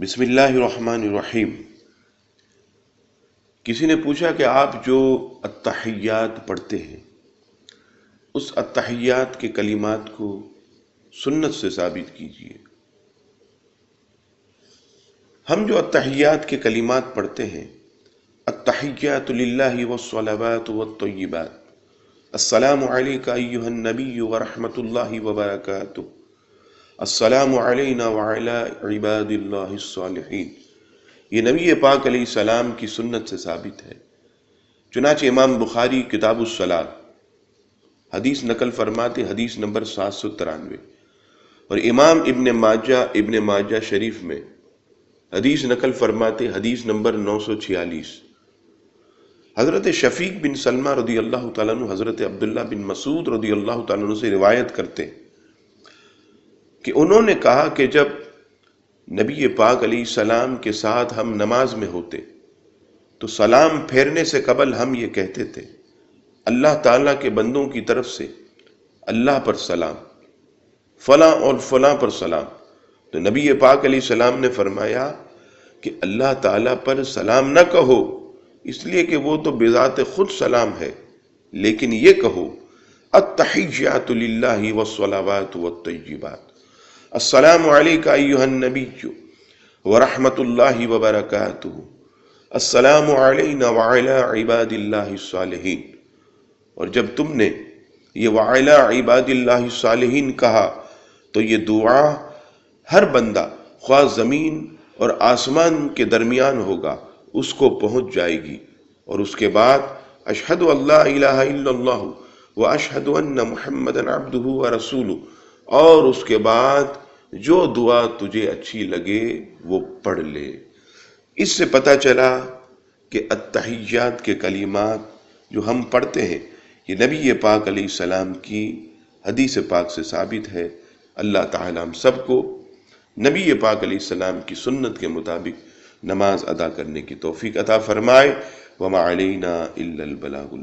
بسم اللہ الرحمن الرحیم۔ کسی نے پوچھا کہ آپ جو التحیات پڑھتے ہیں اس التحیات کے کلمات کو سنت سے ثابت کیجیے۔ ہم جو التحیات کے کلمات پڑھتے ہیں، التحیات للہ والصلوات والطیبات، السلام علیک ایہا النبی ورحمۃ اللہ وبرکاتہ، السلام علینا وعلی عباد اللہ الصالحین، یہ نبی پاک علیہ السلام کی سنت سے ثابت ہے۔ چنانچہ امام بخاری کتاب الصلاۃ حدیث نقل فرماتے، حدیث نمبر 793، اور امام ابن ماجہ شریف میں حدیث نقل فرماتے، حدیث نمبر 946، حضرت شفیق بن سلمہ رضی اللہ تعالیٰ عنہ حضرت عبداللہ بن مسعود رضی اللہ تعالیٰ عنہ سے روایت کرتے کہ انہوں نے کہا کہ جب نبی پاک علیہ السلام کے ساتھ ہم نماز میں ہوتے تو سلام پھیرنے سے قبل ہم یہ کہتے تھے، اللہ تعالیٰ کے بندوں کی طرف سے اللہ پر سلام، فلاں اور فلاں پر سلام۔ تو نبی پاک علیہ السلام نے فرمایا کہ اللہ تعالیٰ پر سلام نہ کہو، اس لیے کہ وہ تو بذات خود سلام ہے، لیکن یہ کہو التحیات للہ والصلوات والطیبات، السلام علیک ایہا النبی ورحمۃ اللہ وبرکاتہ، السلام علینا وعلی عباد اللہ الصالحین۔ اور جب تم نے یہ وعلی عباد اللہ الصالحین کہا تو یہ دعا ہر بندہ خواہ زمین اور آسمان کے درمیان ہوگا اس کو پہنچ جائے گی، اور اس کے بعد اشہد ان لا الہ الا اللہ واشہد ان محمدا عبدہ ورسولہ، اور اس کے بعد جو دعا تجھے اچھی لگے وہ پڑھ لے۔ اس سے پتہ چلا کہ التحیات کے کلمات جو ہم پڑھتے ہیں یہ نبی پاک علیہ السلام کی حدیث پاک سے ثابت ہے۔ اللہ تعالیٰ ہم سب کو نبی پاک علیہ السلام کی سنت کے مطابق نماز ادا کرنے کی توفیق عطا فرمائے۔ وما علینا الا البلاغ۔